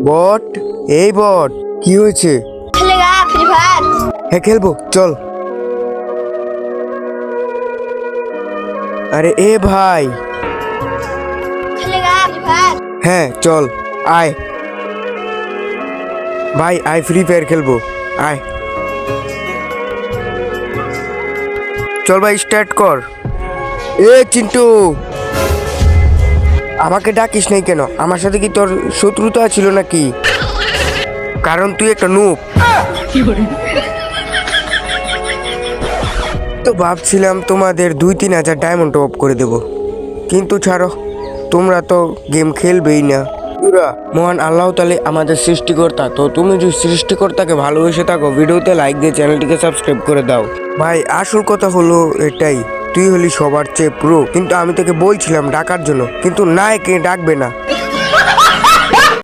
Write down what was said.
বট, এই বট, কি হয়েছে? খেলেগা ফ্রি ফায়ার? হ্যাঁ খেলবো, চল। আরে এ ভাই, খেলেগা ফ্রি ফায়ার? হ্যাঁ চল, আয় ভাই, আয় ফ্রি ফায়ার খেলবো, আয়। চল ভাই, স্টার্ট কর। এ চিন্টু, আমাকে ডাকিস নাই কেন? আমার সাথে কি তোর শত্রুতা ছিল নাকি? কারণ তুই একটা নুব। তো ভাবছিলাম তোমাদের 2-3 হাজার ডায়মন্ড অফ করে দেব, কিন্তু ছাড়ো, তোমরা তো গেম খেলবেই না। পুরা মহান আল্লাহ তাআলা আমাদের সৃষ্টিকর্তা, তো তুমি যদি সৃষ্টিকর্তাকে ভালোবেসে থাকো, ভিডিওতে লাইক দিয়ে চ্যানেলটিকে সাবস্ক্রাইব করে দাও। ভাই আসল কথা হলো এটাই, তুই হলি সবার চেয়ে প্রো, কিন্তু আমি তোকে বলছিলাম ডাকার জন্য, কিন্তু না, একে ডাকবে না।